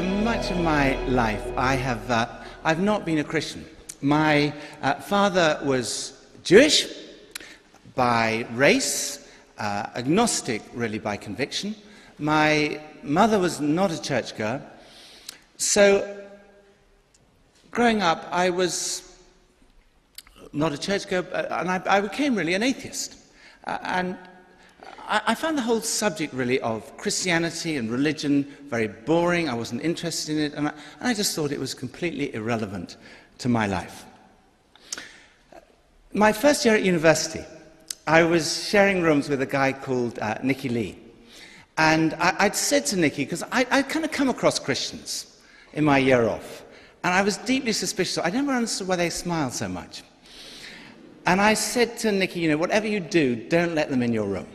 For much of my life, I've not been a Christian. My father was Jewish by race, agnostic really by conviction. My mother was not a churchgoer. So growing up, I was not a churchgoer, and I became really an atheist. And I found the whole subject really of Christianity and religion very boring. I wasn't interested in it, and I just thought it was completely irrelevant to my life. My first year at university, I was sharing rooms with a guy called Nicky Lee. And I'd said to Nicky, because I'd kind of come across Christians in my year off, and I was deeply suspicious. I never understood why they smiled so much. And I said to Nicky, whatever you do, don't let them in your room.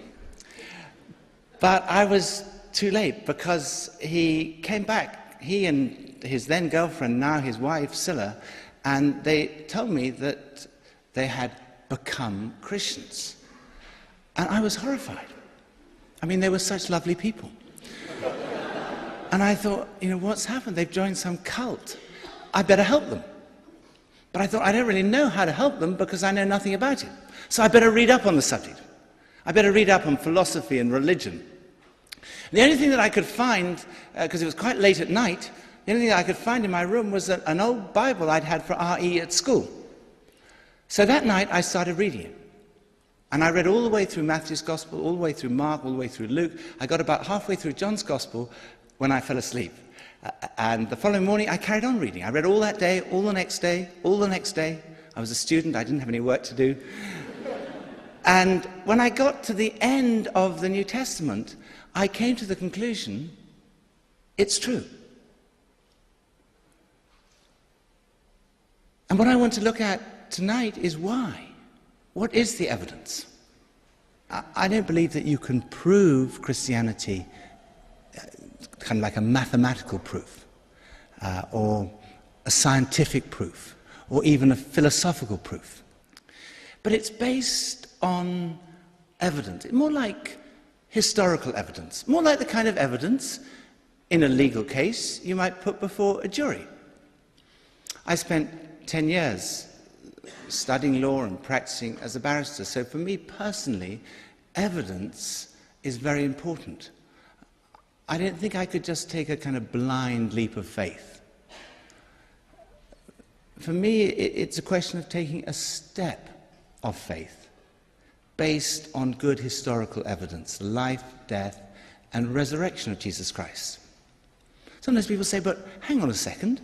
But I was too late, because he came back, he and his then girlfriend, now his wife, Scylla, and they told me that they had become Christians. And I was horrified. I mean, they were such lovely people. And I thought, what's happened? They've joined some cult. I better help them. But I thought, I don't really know how to help them because I know nothing about it. So I better read up on the subject. I better read up on philosophy and religion. The only thing that I could find, because it was quite late at night, the only thing that I could find in my room was an old Bible I'd had for RE at school. So that night I started reading it. And I read all the way through Matthew's Gospel, all the way through Mark, all the way through Luke. I got about halfway through John's Gospel when I fell asleep. And the following morning I carried on reading. I read all that day, all the next day, all the next day. I was a student, I didn't have any work to do. And when I got to the end of the New Testament, I came to the conclusion, it's true. And what I want to look at tonight is why. What is the evidence? I don't believe that you can prove Christianity kind of like a mathematical proof, or a scientific proof, or even a philosophical proof. But it's based on evidence. It's more like historical evidence, more like the kind of evidence in a legal case you might put before a jury. I spent 10 years studying law and practicing as a barrister, so for me personally, evidence is very important. I don't think I could just take a kind of blind leap of faith. For me, it's a question of taking a step of faith based on good historical evidence, life, death, and resurrection of Jesus Christ. Sometimes people say, but hang on a second,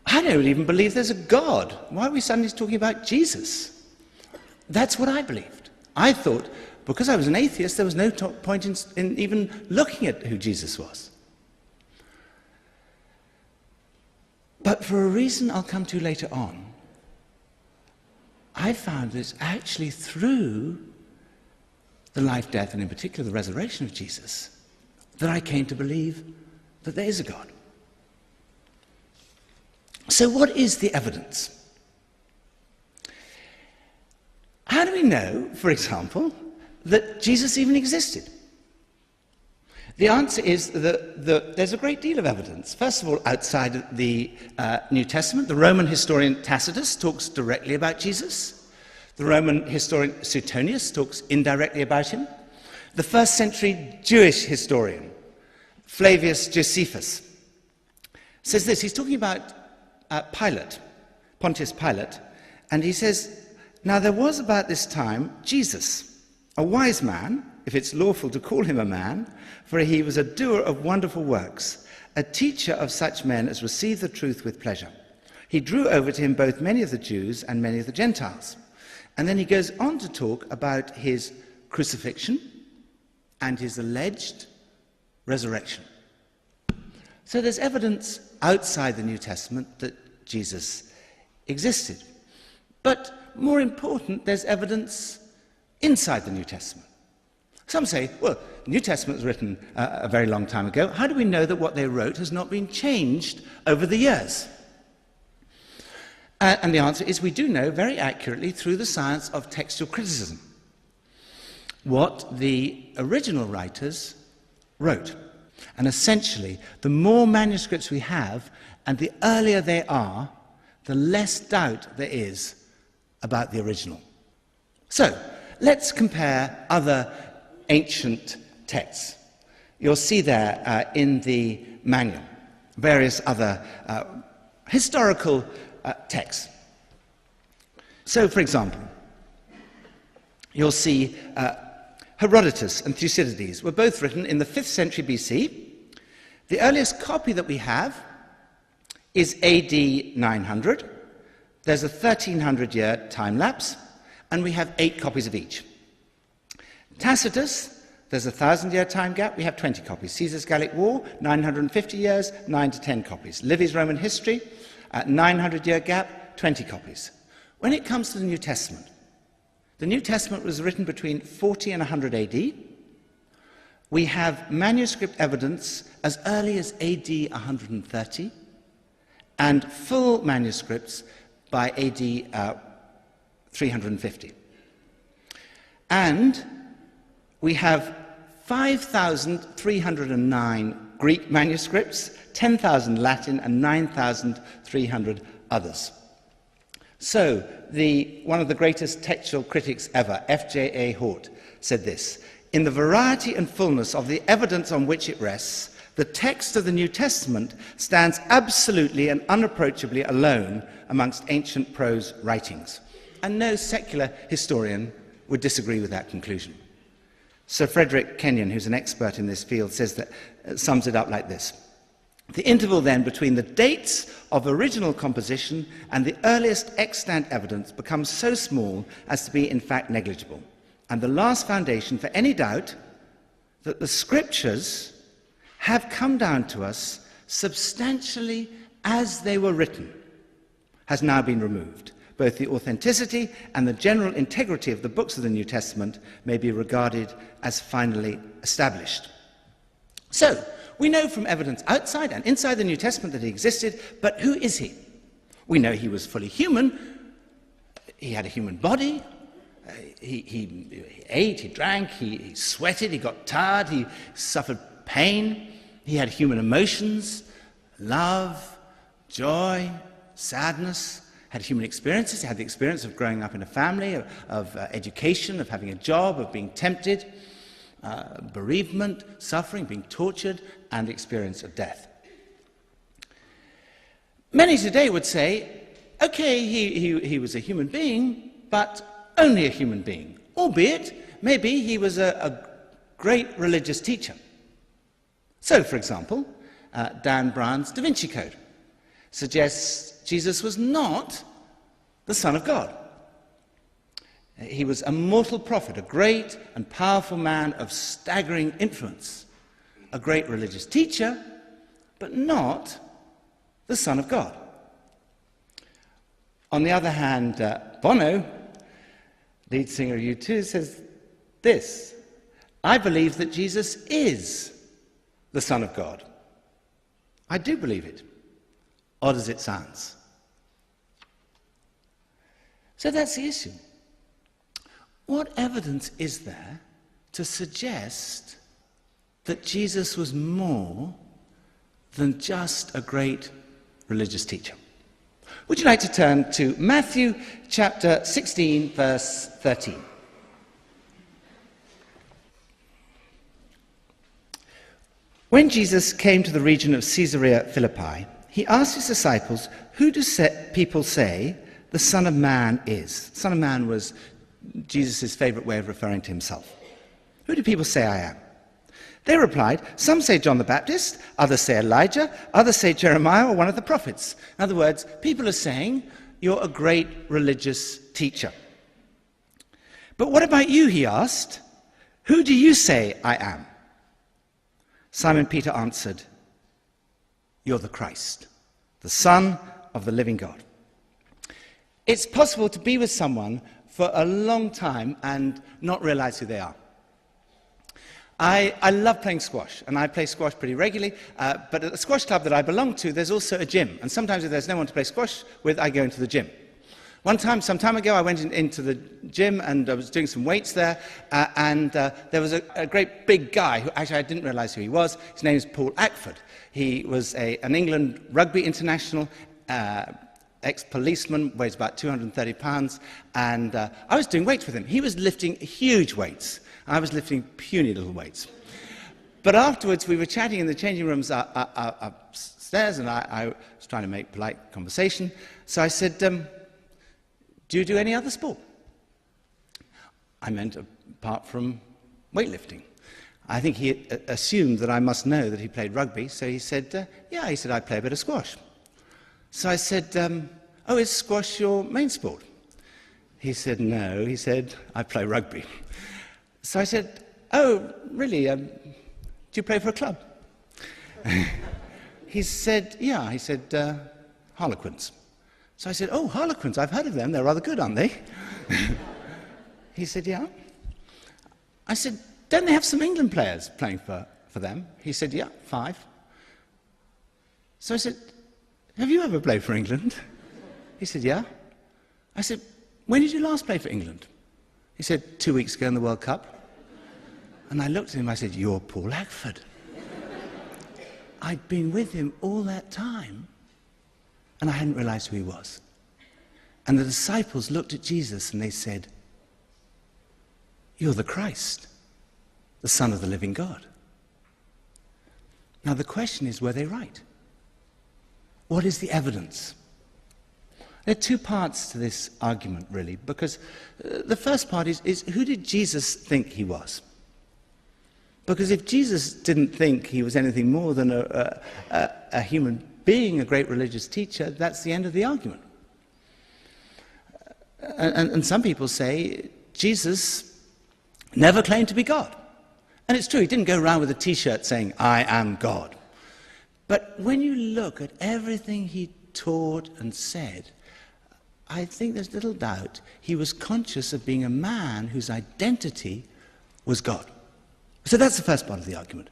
I don't even believe there's a God. Why are we suddenly talking about Jesus? That's what I believed. I thought, because I was an atheist, there was no point in even looking at who Jesus was. But for a reason I'll come to later on, I found that it's actually through the life, death, and in particular the resurrection of Jesus, that I came to believe that there is a God. So what is the evidence? How do we know, for example, that Jesus even existed? The answer is that there's a great deal of evidence. First of all, outside the New Testament, the Roman historian Tacitus talks directly about Jesus. The Roman historian Suetonius talks indirectly about him. The first century Jewish historian, Flavius Josephus, says this. He's talking about Pontius Pilate, and he says, now there was about this time Jesus, a wise man, if it's lawful to call him a man, for he was a doer of wonderful works, a teacher of such men as receive the truth with pleasure. He drew over to him both many of the Jews and many of the Gentiles. And then he goes on to talk about his crucifixion and his alleged resurrection. So there's evidence outside the New Testament that Jesus existed. But more important, there's evidence inside the New Testament. Some say, well, the New Testament was written a very long time ago. How do we know that what they wrote has not been changed over the years? And the answer is we do know very accurately through the science of textual criticism what the original writers wrote. And essentially, the more manuscripts we have, and the earlier they are, the less doubt there is about the original. So, let's compare other ancient texts. You'll see there in the manual various other historical texts. So, for example, you'll see Herodotus and Thucydides were both written in the 5th century BC. The earliest copy that we have is AD 900. There's a 1300-year time lapse, and we have 8 copies of each. Tacitus, there's a 1000-year time gap, we have 20 copies. Caesar's Gallic War, 950 years, 9 to 10 copies. Livy's Roman History, 900-year gap, 20 copies. When it comes to the New Testament was written between 40 and 100 AD. We have manuscript evidence as early as AD 130, and full manuscripts by AD 350. And we have 5,309 Greek manuscripts, 10,000 Latin, and 9,300 others. So, one of the greatest textual critics ever, F.J.A. Hort, said this: "In the variety and fullness of the evidence on which it rests, the text of the New Testament stands absolutely and unapproachably alone amongst ancient prose writings." And no secular historian would disagree with that conclusion. Sir Frederick Kenyon, who's an expert in this field, sums it up like this: "The interval then between the dates of original composition and the earliest extant evidence becomes so small as to be in fact negligible, and the last foundation for any doubt that the scriptures have come down to us substantially as they were written has now been removed. Both the authenticity and the general integrity of the books of the New Testament may be regarded as finally established." So, we know from evidence outside and inside the New Testament that he existed, but who is he? We know he was fully human. He had a human body. He ate, he drank, he sweated, he got tired, he suffered pain. He had human emotions, love, joy, sadness. Had human experiences. He had the experience of growing up in a family, of education, of having a job, of being tempted, bereavement, suffering, being tortured, and the experience of death. Many today would say, okay, he was a human being, but only a human being, albeit maybe he was a great religious teacher. So, for example, Dan Brown's Da Vinci Code suggests Jesus was not the Son of God. He was a mortal prophet, a great and powerful man of staggering influence, a great religious teacher, but not the Son of God. On the other hand, Bono, lead singer of U2, says this: "I believe that Jesus is the Son of God. I do believe it, odd as it sounds." So that's the issue. What evidence is there to suggest that Jesus was more than just a great religious teacher? Would you like to turn to Matthew chapter 16, verse 13? When Jesus came to the region of Caesarea Philippi, he asked his disciples, "Who do people say the Son of Man is?" Son of Man was Jesus' favorite way of referring to himself. "Who do people say I am?" They replied, "Some say John the Baptist, others say Elijah, others say Jeremiah or one of the prophets." In other words, people are saying, "You're a great religious teacher." "But what about you?" he asked. "Who do you say I am?" Simon Peter answered, "You're the Christ, the Son of the living God." It's possible to be with someone for a long time and not realize who they are. I love playing squash, and I play squash pretty regularly, but at the squash club that I belong to, there's also a gym, and sometimes if there's no one to play squash with, I go into the gym. One time, some time ago, I went into the gym and I was doing some weights there, and there was a great big guy who actually I didn't realise who he was. His name is Paul Ackford. He was an England rugby international, ex-policeman, weighs about 230 pounds, and I was doing weights with him. He was lifting huge weights. I was lifting puny little weights. But afterwards, we were chatting in the changing rooms upstairs, and I was trying to make polite conversation. So I said, do you do any other sport? I meant apart from weightlifting. I think he assumed that I must know that he played rugby, so he said, yeah, he said, I play a bit of squash. So I said, oh, is squash your main sport? He said, no, he said, I play rugby. So I said, oh, really, do you play for a club? He said, yeah, he said, Harlequins. So I said, oh, Harlequins, I've heard of them, they're rather good, aren't they? He said, yeah. I said, don't they have some England players playing for them? He said, yeah, 5. So I said, have you ever played for England? He said, yeah. I said, when did you last play for England? He said, 2 weeks ago in the World Cup. And I looked at him, I said, you're Paul Ackford. I'd been with him all that time, and I hadn't realized who he was. And the disciples looked at Jesus and they said, you're the Christ, the Son of the living God. Now the question is, were they right? What is the evidence? There are 2 parts to this argument, really, because the first part is who did Jesus think he was? Because if Jesus didn't think he was anything more than a human being, a great religious teacher, that's the end of the argument. And some people say Jesus never claimed to be God. And it's true, he didn't go around with a T-shirt saying, I am God. But when you look at everything he taught and said, I think there's little doubt he was conscious of being a man whose identity was God. So that's the first part of the argument.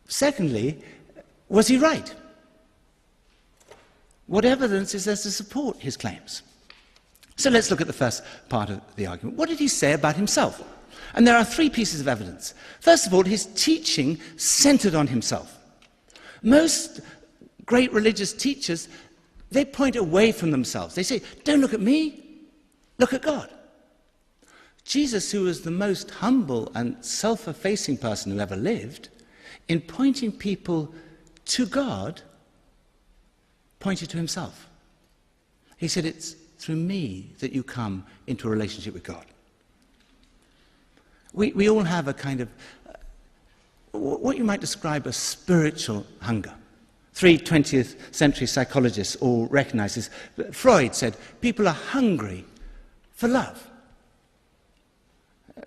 Secondly, was he right? What evidence is there to support his claims? So let's look at the first part of the argument. What did he say about himself? And there are 3 pieces of evidence. First of all, his teaching centered on himself. Most great religious teachers, they point away from themselves. They say, don't look at me, look at God. Jesus, who was the most humble and self-effacing person who ever lived, in pointing people to God, pointed to himself. He said, it's through me that you come into a relationship with God. We all have a kind of, what you might describe as spiritual hunger. 3 20th century psychologists all recognize this. Freud said, people are hungry for love.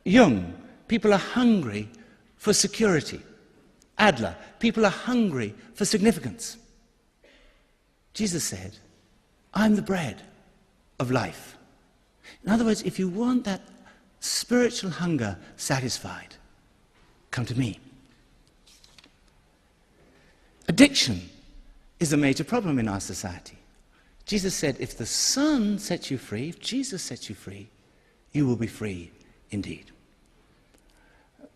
Jung, people are hungry for security. Adler, people are hungry for significance. Jesus said, I'm the bread of life. In other words, if you want that spiritual hunger satisfied, come to me. Addiction is a major problem in our society. Jesus said, if the Son sets you free, if Jesus sets you free, you will be free indeed.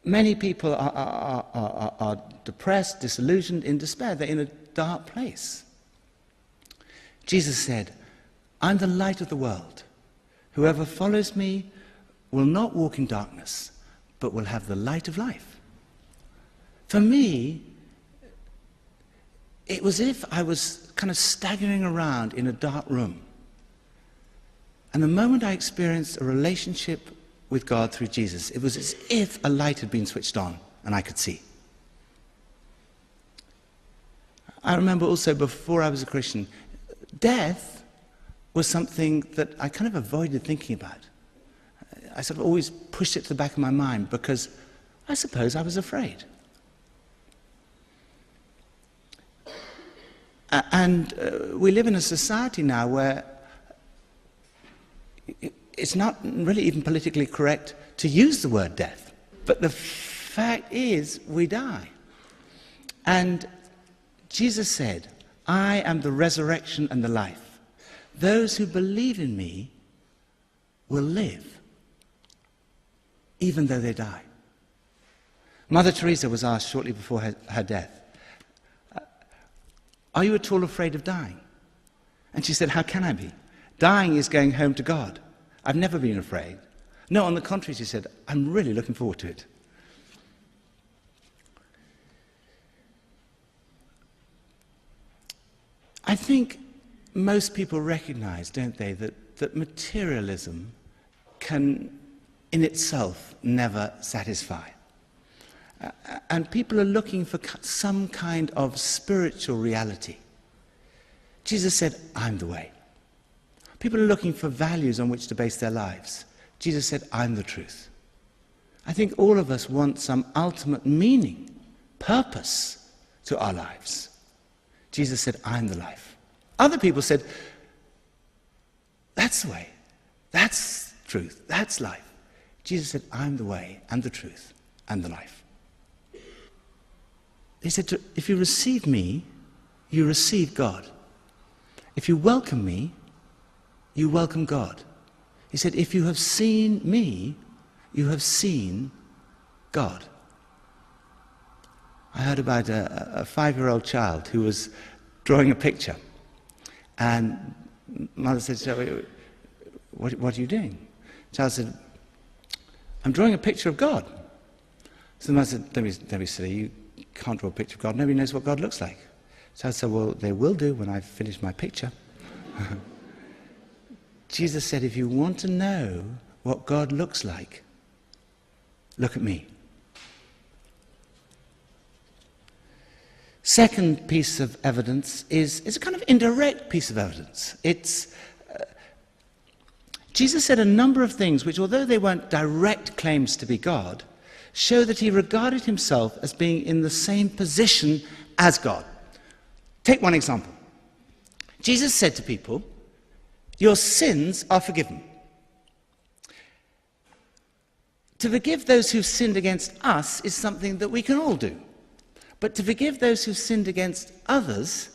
Many people are depressed, disillusioned, in despair. They're in a dark place. Jesus said, I'm the light of the world. Whoever follows me will not walk in darkness, but will have the light of life. For me, it was as if I was kind of staggering around in a dark room. And the moment I experienced a relationship with God through Jesus, it was as if a light had been switched on and I could see. I remember also before I was a Christian, death was something that I kind of avoided thinking about. I sort of always pushed it to the back of my mind because I suppose I was afraid. And we live in a society now where it's not really even politically correct to use the word death. But the fact is, we die. And Jesus said, I am the resurrection and the life. those who believe in me will live, even though they die. Mother Teresa was asked shortly before her death, are you at all afraid of dying? And she said, how can I be? Dying is going home to God. I've never been afraid. No, on the contrary, she said, I'm really looking forward to it. I think most people recognize, don't they, that materialism can in itself never satisfy. And people are looking for some kind of spiritual reality. Jesus said, I'm the way. People are looking for values on which to base their lives. Jesus said, I'm the truth. I think all of us want some ultimate meaning, purpose to our lives. Jesus said, I'm the life. Other people said, that's the way, that's truth, that's life. Jesus said, I'm the way and the truth and the life. He said, if you receive me, you receive God. If you welcome me, you welcome God. He said, if you have seen me, you have seen God. I heard about a 5-year-old child who was drawing a picture. And mother said, what are you doing? The child said, I'm drawing a picture of God. So the mother said, don't be silly, you can't draw a picture of God. Nobody knows what God looks like. So I said, well, they will do when I've finished my picture. Jesus said, if you want to know what God looks like, look at me. Second piece of evidence is a kind of indirect piece of evidence. Jesus said a number of things which, although they weren't direct claims to be God, show that he regarded himself as being in the same position as God. Take one example. Jesus said to people, your sins are forgiven. To forgive those who've sinned against us is something that we can all do. But to forgive those who've sinned against others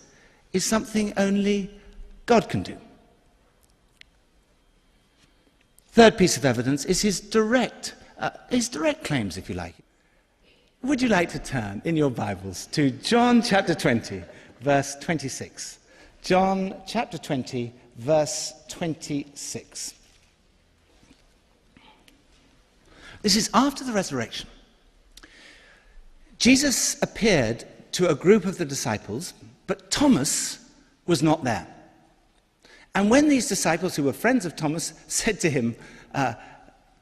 is something only God can do. Third piece of evidence is his direct claims, if you like. Would you like to turn in your Bibles to John chapter 20, verse 26? John chapter 20, verse 26. This is after the resurrection. Jesus appeared to a group of the disciples, but Thomas was not there. And when these disciples, who were friends of Thomas, said to him,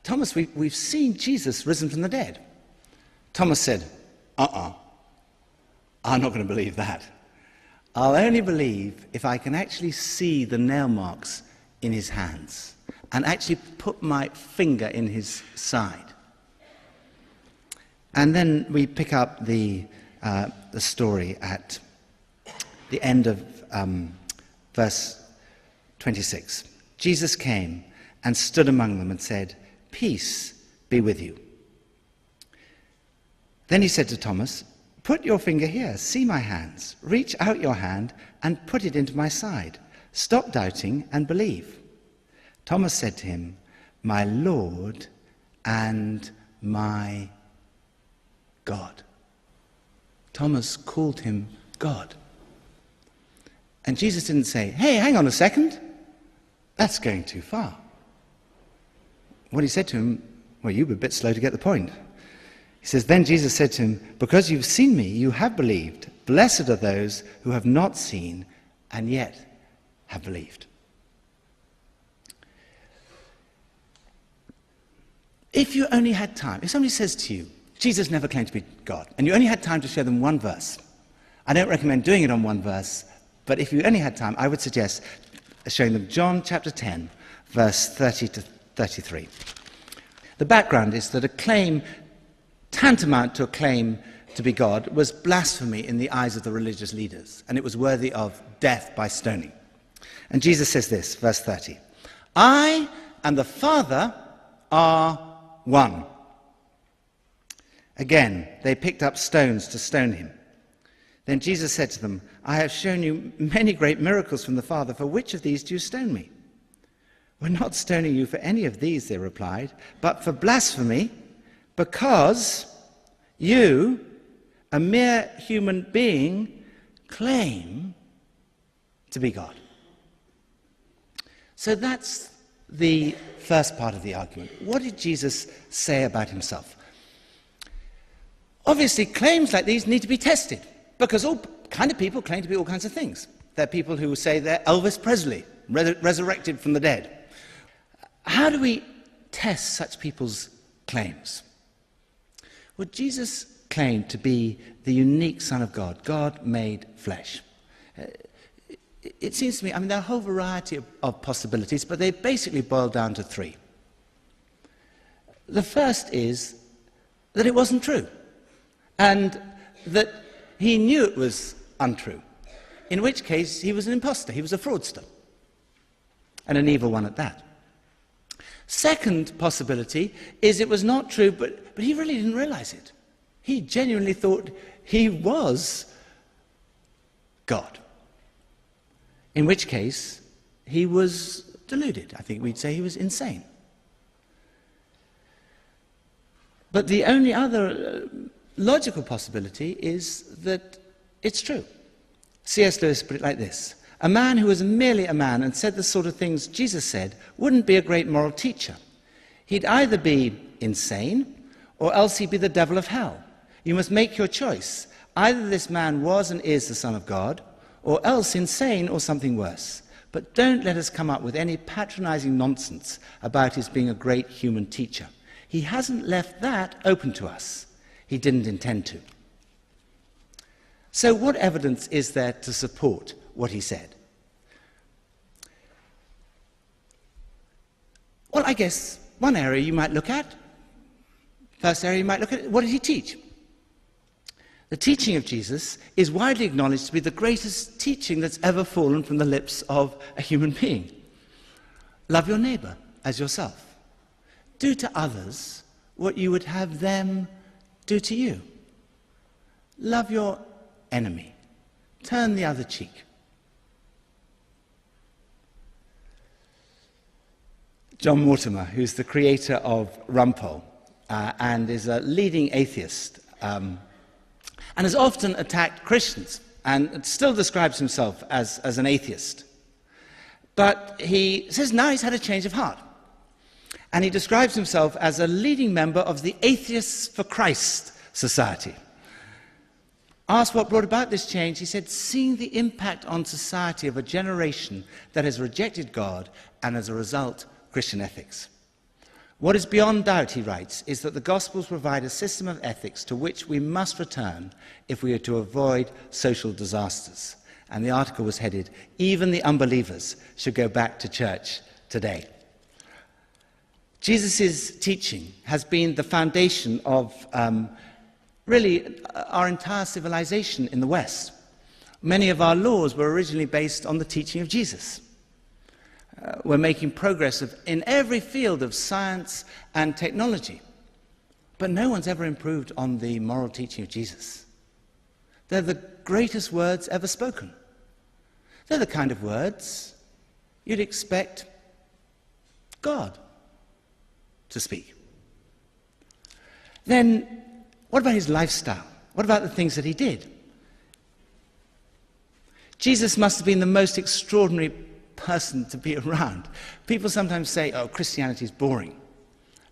Thomas, we've seen Jesus risen from the dead. Thomas said, I'm not going to believe that. I'll only believe if I can actually see the nail marks in his hands and actually put my finger in his side. And then we pick up the story at the end of verse 26. Jesus came and stood among them and said, peace be with you. Then he said to Thomas, put your finger here, see my hands. Reach out your hand and put it into my side. Stop doubting and believe. Thomas said to him, my Lord and my God. Thomas called him God. And Jesus didn't say, hey, hang on a second. That's going too far. What he said to him, well, you were a bit slow to get the point. He says, then Jesus said to him, because you've seen me, you have believed. Blessed are those who have not seen and yet have believed. If you only had time, if somebody says to you, Jesus never claimed to be God, and you only had time to show them one verse, I don't recommend doing it on one verse, but if you only had time, I would suggest showing them John chapter 10, verse 30 to 33. The background is that a claim tantamount to a claim to be God was blasphemy in the eyes of the religious leaders, and it was worthy of death by stoning. And Jesus says this, verse 30, I and the Father are one. Again, they picked up stones to stone him. Then Jesus said to them, I have shown you many great miracles from the Father. For which of these do you stone me? We're not stoning you for any of these, they replied, but for blasphemy, because you, a mere human being, claim to be God. So that's the first part of the argument. What did Jesus say about himself? Obviously, claims like these need to be tested, because all kind of people claim to be all kinds of things. There are people who say they're Elvis Presley, resurrected from the dead. How do we test such people's claims? Well, Jesus claimed to be the unique Son of God, God made flesh. It seems to me, there are a whole variety of possibilities, but they basically boil down to three. The first is that it wasn't true, and that he knew it was untrue, in which case he was an imposter, he was a fraudster, and an evil one at that. Second possibility is it was not true, but he really didn't realize it. He genuinely thought he was God, in which case he was deluded. I think we'd say he was insane. But the only other logical possibility is that it's true. C.S. Lewis put it like this: a man who was merely a man and said the sort of things Jesus said wouldn't be a great moral teacher. He'd either be insane or else he'd be the devil of hell. You must make your choice. Either this man was and is the Son of God, or else insane or something worse. But don't let us come up with any patronizing nonsense about his being a great human teacher. He hasn't left that open to us. He didn't intend to. So what evidence is there to support what he said? Well, I guess one area you might look at, first area you might look at, what did he teach? The teaching of Jesus is widely acknowledged to be the greatest teaching that's ever fallen from the lips of a human being. Love your neighbor as yourself. Do to others what you would have them do to you. Love your enemy. Turn the other cheek. John Mortimer, who's the creator of Rumpole and is a leading atheist, and has often attacked Christians and still describes himself as an atheist. But he says now he's had a change of heart. And he describes himself as a leading member of the Atheists for Christ Society. Asked what brought about this change, he said, seeing the impact on society of a generation that has rejected God and, as a result, Christian ethics. What is beyond doubt, he writes, is that the Gospels provide a system of ethics to which we must return if we are to avoid social disasters. And the article was headed, Even the Unbelievers Should Go Back to Church Today. Jesus' teaching has been the foundation of really our entire civilization in the West. Many of our laws were originally based on the teaching of Jesus. We're making progress in every field of science and technology. But no one's ever improved on the moral teaching of Jesus. They're the greatest words ever spoken. They're the kind of words you'd expect God to speak. Then, what about his lifestyle? What about the things that he did? Jesus must have been the most extraordinary person to be around. People sometimes say, oh, Christianity is boring.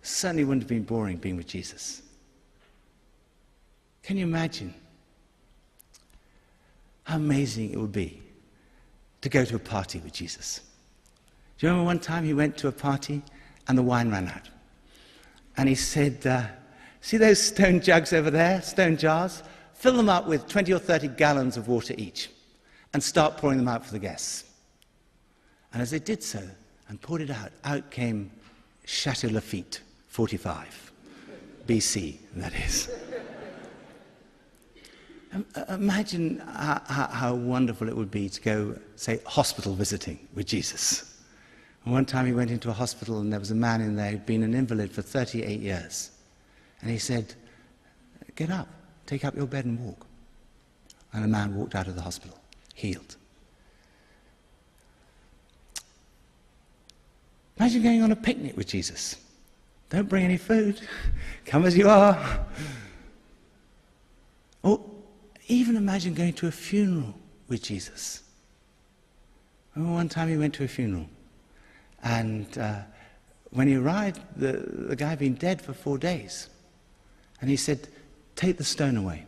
Certainly wouldn't have been boring being with Jesus. Can you imagine how amazing it would be to go to a party with Jesus? Do you remember one time he went to a party and the wine ran out? And he said, see those stone jugs over there, stone jars? Fill them up with 20 or 30 gallons of water each and start pouring them out for the guests. And as they did so and poured it out, out came Chateau Lafite, 45, BC, that is. Imagine how wonderful it would be to go, say, hospital visiting with Jesus. And one time he went into a hospital and there was a man in there who'd been an invalid for 38 years. And he said, get up, take up your bed and walk. And a man walked out of the hospital, healed. Imagine going on a picnic with Jesus. Don't bring any food. Come as you are. Or even imagine going to a funeral with Jesus. Remember one time he went to a funeral, and when he arrived, the guy had been dead for 4 days. And he said, "Take the stone away."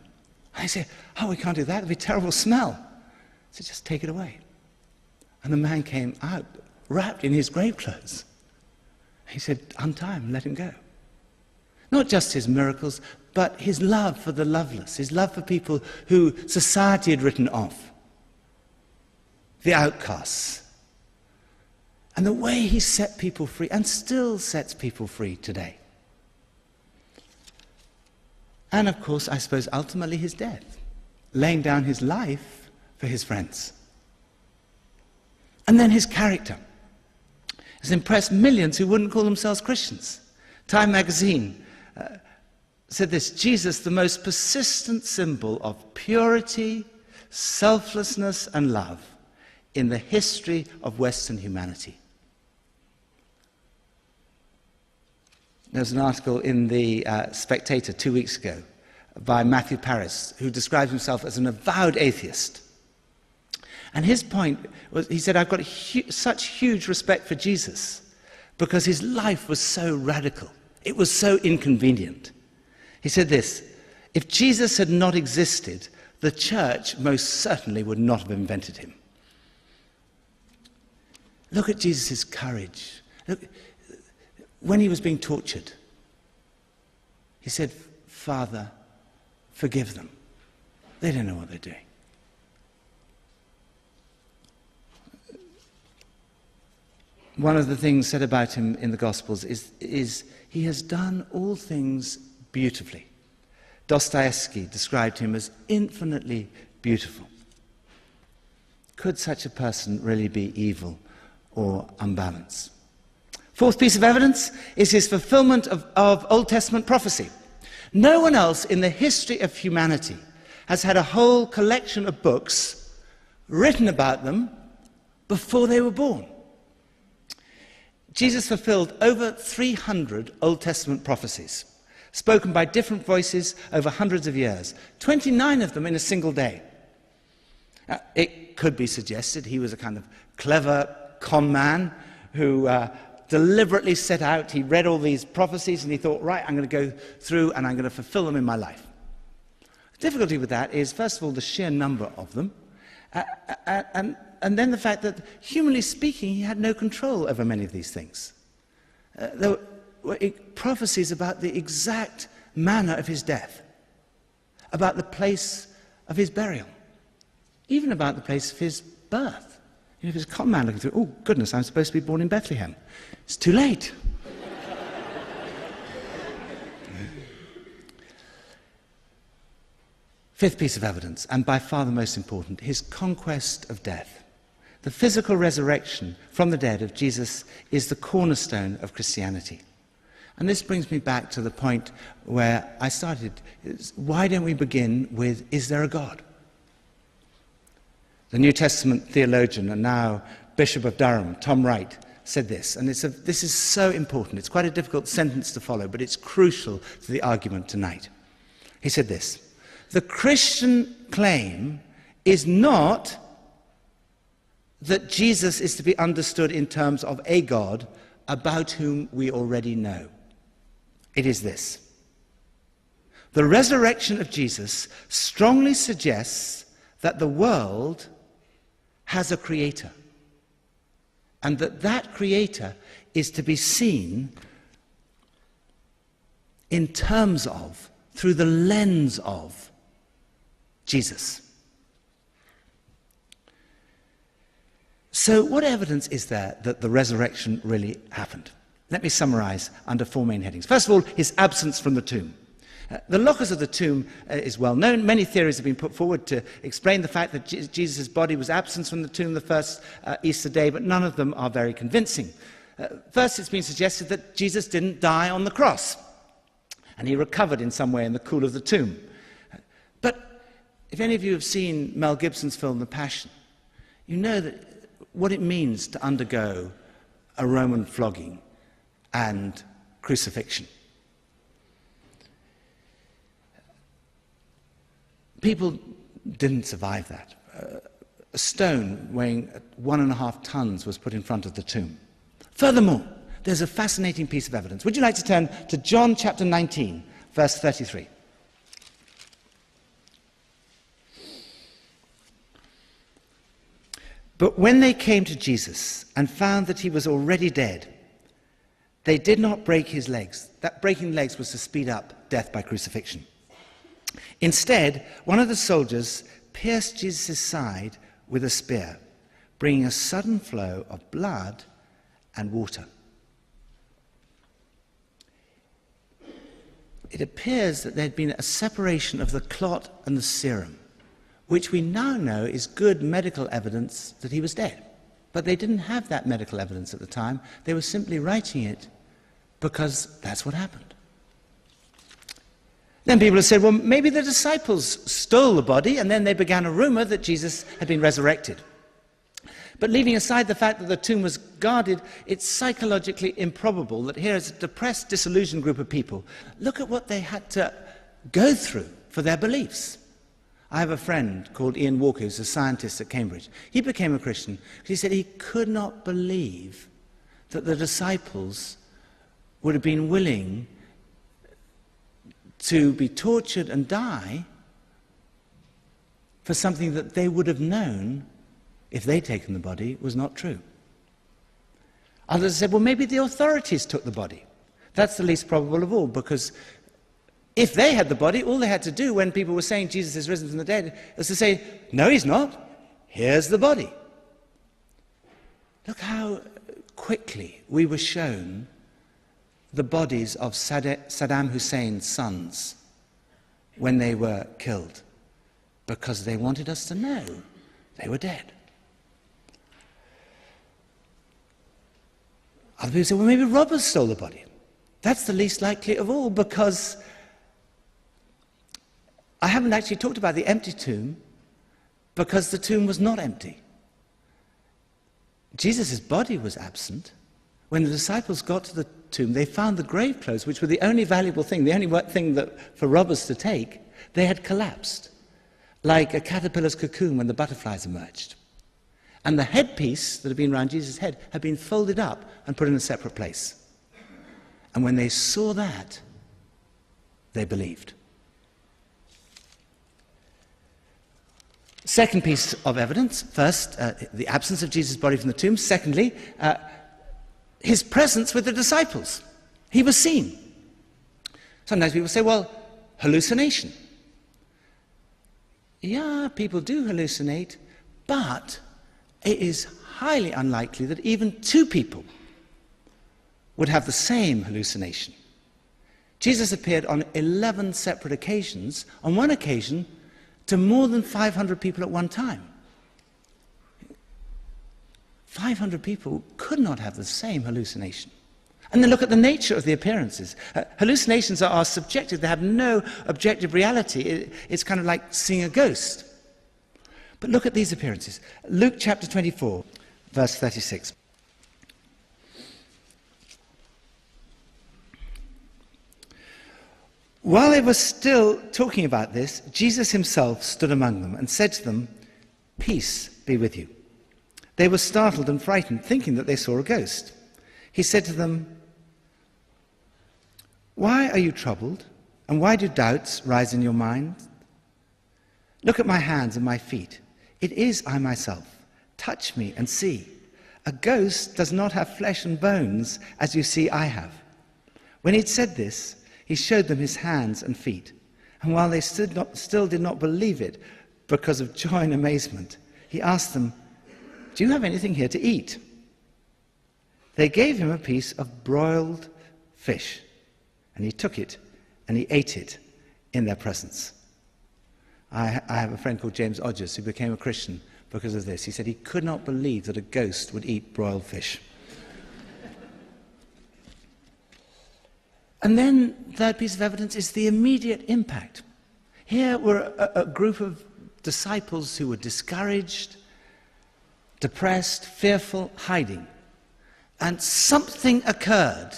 I said, "Oh, we can't do that. It'll be a terrible smell." I said, "Just take it away." And the man came out, wrapped in his grave clothes. He said, "Untie him, let him go." Not just his miracles, but his love for the loveless, his love for people who society had written off, the outcasts. And the way he set people free, and still sets people free today. And of course, I suppose, ultimately his death, laying down his life for his friends. And then his character has impressed millions who wouldn't call themselves Christians. Time magazine said this: Jesus, the most persistent symbol of purity, selflessness, and love in the history of Western humanity. There was an article in the Spectator 2 weeks ago by Matthew Paris, who describes himself as an avowed atheist. And his point was, he said, "I've got such huge respect for Jesus because his life was so radical. It was so inconvenient." He said this: "If Jesus had not existed, the church most certainly would not have invented him." Look at Jesus' courage. Look, when he was being tortured, he said, "Father, forgive them. They don't know what they're doing." One of the things said about him in the Gospels is he has done all things beautifully. Dostoevsky described him as infinitely beautiful. Could such a person really be evil or unbalanced? Fourth piece of evidence is his fulfillment of Old Testament prophecy. No one else in the history of humanity has had a whole collection of books written about them before they were born. Jesus fulfilled over 300 Old Testament prophecies, spoken by different voices over hundreds of years, 29 of them in a single day. It could be suggested he was a kind of clever con man who deliberately set out, he read all these prophecies and he thought, right, I'm going to go through and I'm going to fulfill them in my life. The difficulty with that is, first of all, the sheer number of them, and then the fact that, humanly speaking, he had no control over many of these things. There were prophecies about the exact manner of his death, about the place of his burial, even about the place of his birth. You know, if there's a con man looking through, oh, goodness, I'm supposed to be born in Bethlehem. It's too late. Fifth piece of evidence, and by far the most important, his conquest of death. The physical resurrection from the dead of Jesus is the cornerstone of Christianity. And this brings me back to the point where I started. Why don't we begin with, is there a God? The New Testament theologian and now Bishop of Durham, Tom Wright, said this, and this is so important. It's quite a difficult sentence to follow, but it's crucial to the argument tonight. He said this: the Christian claim is not that Jesus is to be understood in terms of a God about whom we already know. It is this: the resurrection of Jesus strongly suggests that the world has a creator, and that creator is to be seen in terms of, through the lens of, Jesus. So what evidence is there that the resurrection really happened? Let me summarize under four main headings. First of all, his absence from the tomb. The lockers of the tomb is well known. Many theories have been put forward to explain the fact that Jesus' body was absent from the tomb the first Easter day, but none of them are very convincing. First, it's been suggested that Jesus didn't die on the cross, and he recovered in some way in the cool of the tomb. But If any of you have seen Mel Gibson's film The Passion, you know that what it means to undergo a Roman flogging and crucifixion. People didn't survive that. A stone weighing 1.5 tons was put in front of the tomb. Furthermore, there's a fascinating piece of evidence. Would you like to turn to John chapter 19, verse 33? But when they came to Jesus and found that he was already dead, they did not break his legs. That breaking legs was to speed up death by crucifixion. Instead, one of the soldiers pierced Jesus' side with a spear, bringing a sudden flow of blood and water. It appears that there had been a separation of the clot and the serum, which we now know is good medical evidence that he was dead. But they didn't have that medical evidence at the time. They were simply writing it because that's what happened. Then people have said, well, maybe the disciples stole the body, and then they began a rumor that Jesus had been resurrected. But leaving aside the fact that the tomb was guarded, it's psychologically improbable that here is a depressed, disillusioned group of people. Look at what they had to go through for their beliefs. I have a friend called Ian Walker, who's a scientist at Cambridge. He became a Christian because he said he could not believe that the disciples would have been willing to be tortured and die for something that they would have known, if they'd taken the body, was not true. Others said, well, maybe the authorities took the body. That's the least probable of all, because if they had the body, all they had to do when people were saying Jesus is risen from the dead was to say, no, he's not. Here's the body. Look how quickly we were shown the bodies of Saddam Hussein's sons when they were killed, because they wanted us to know they were dead. Other people say, well, maybe robbers stole the body. That's the least likely of all, because I haven't actually talked about the empty tomb, because the tomb was not empty. Jesus' body was absent. When the disciples got to the tomb, they found the grave clothes, which were the only valuable thing, the only thing that for robbers to take. They had collapsed, like a caterpillar's cocoon when the butterflies emerged. And the headpiece that had been around Jesus' head had been folded up and put in a separate place. And when they saw that, they believed. Second piece of evidence. First, the absence of Jesus' body from the tomb. Secondly, his presence with the disciples. He was seen. Sometimes people say, well, hallucination. Yeah, people do hallucinate, but it is highly unlikely that even two people would have the same hallucination. Jesus appeared on 11 separate occasions, on one occasion to more than 500 people at one time. 500 people could not have the same hallucination. And then look at the nature of the appearances. Hallucinations are subjective. They have no objective reality. It's kind of like seeing a ghost. But look at these appearances. Luke chapter 24, verse 36. While they were still talking about this, Jesus himself stood among them and said to them, "Peace be with you." They were startled and frightened, thinking that they saw a ghost. He said to them, "Why are you troubled, and why do doubts rise in your mind? Look at my hands and my feet. It is I myself. Touch me and see. A ghost does not have flesh and bones, as you see I have." When he had said this, he showed them his hands and feet. And while they still did not believe it because of joy and amazement, he asked them, "Do you have anything here to eat?" They gave him a piece of broiled fish, and he took it and he ate it in their presence. I have a friend called James Odgers who became a Christian because of this. He said he could not believe that a ghost would eat broiled fish. And then, third piece of evidence is the immediate impact. Here were a group of disciples who were discouraged, depressed, fearful, hiding. And something occurred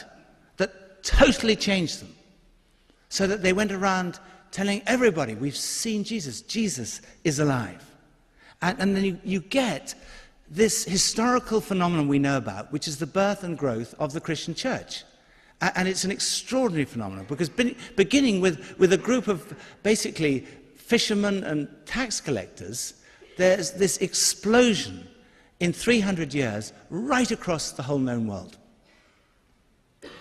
that totally changed them, so that they went around telling everybody, we've seen Jesus. Jesus is alive. And then you get this historical phenomenon we know about, which is the birth and growth of the Christian church. And it's an extraordinary phenomenon, because beginning with a group of basically fishermen and tax collectors, there's this explosion in 300 years right across the whole known world.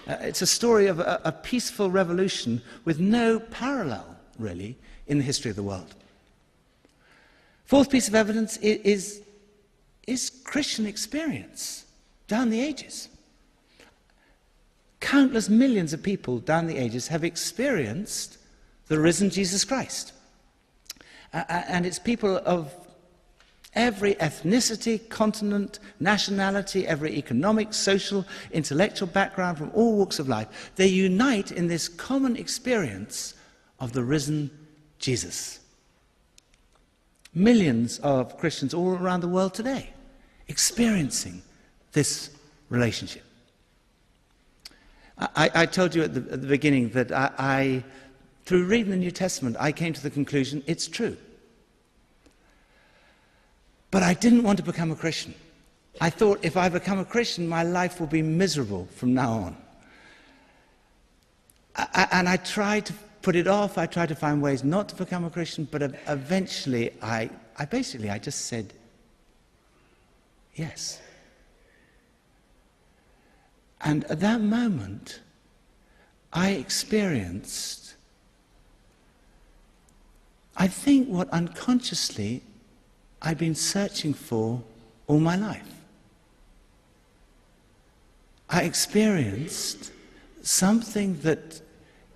It's a story of a peaceful revolution with no parallel, really, in the history of the world. Fourth piece of evidence is Christian experience down the ages. Countless millions of people down the ages have experienced the risen Jesus Christ. And it's people of every ethnicity, continent, nationality, every economic, social, intellectual background from all walks of life. They unite in this common experience of the risen Jesus. Millions of Christians all around the world today experiencing this relationship. I told you at the beginning that through reading the New Testament, I came to the conclusion it's true. But I didn't want to become a Christian. I thought if I become a Christian, my life will be miserable from now on. And I tried to put it off. I tried to find ways not to become a Christian, but eventually I just said yes. And at that moment, I experienced, I think, what unconsciously I've been searching for all my life. I experienced something that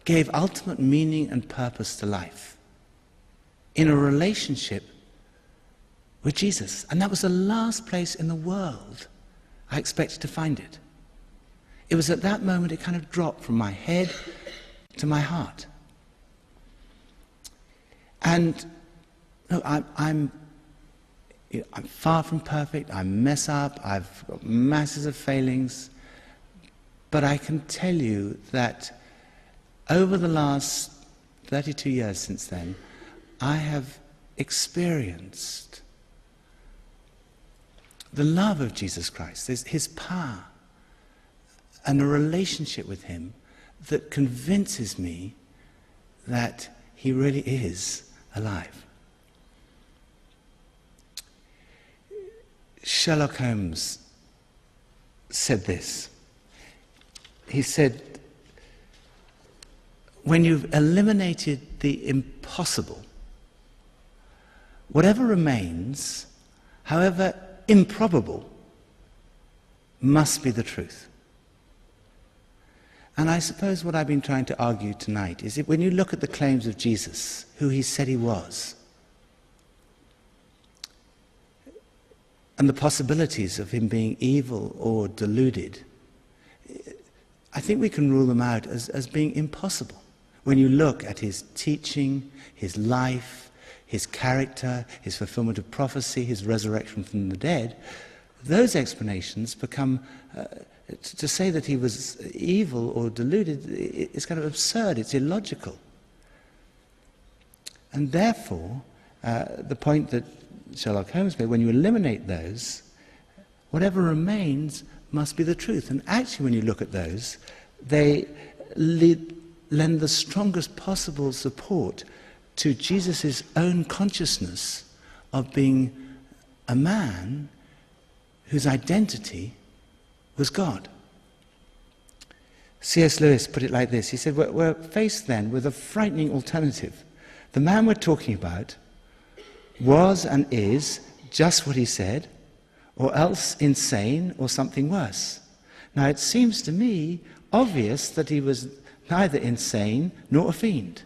gave ultimate meaning and purpose to life in a relationship with Jesus. And that was the last place in the world I expected to find it. It was at that moment it kind of dropped from my head to my heart. And look, I'm far from perfect. I mess up. I've got masses of failings. But I can tell you that over the last 32 years since then, I have experienced the love of Jesus Christ, his power, and a relationship with him that convinces me that he really is alive. Sherlock Holmes said this. He said, when you've eliminated the impossible, whatever remains, however improbable, must be the truth. And I suppose what I've been trying to argue tonight is that when you look at the claims of Jesus, who he said he was, and the possibilities of him being evil or deluded, I think we can rule them out as being impossible. When you look at his teaching, his life, his character, his fulfillment of prophecy, his resurrection from the dead, those explanations become, to say that he was evil or deluded is kind of absurd, it's illogical. And therefore, the point that Sherlock Holmes made, when you eliminate those, whatever remains must be the truth. And actually, when you look at those, they lend the strongest possible support to Jesus' own consciousness of being a man whose identity was God. C.S. Lewis put it like this. He said, we're faced then with a frightening alternative. The man we're talking about was and is just what he said, or else insane or something worse. Now it seems to me obvious that he was neither insane nor a fiend,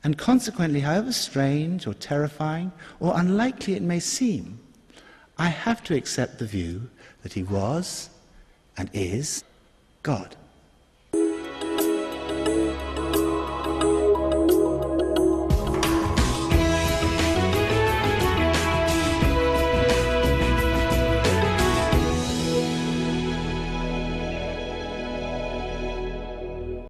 and consequently, however strange or terrifying or unlikely it may seem, I have to accept the view that he was and is God.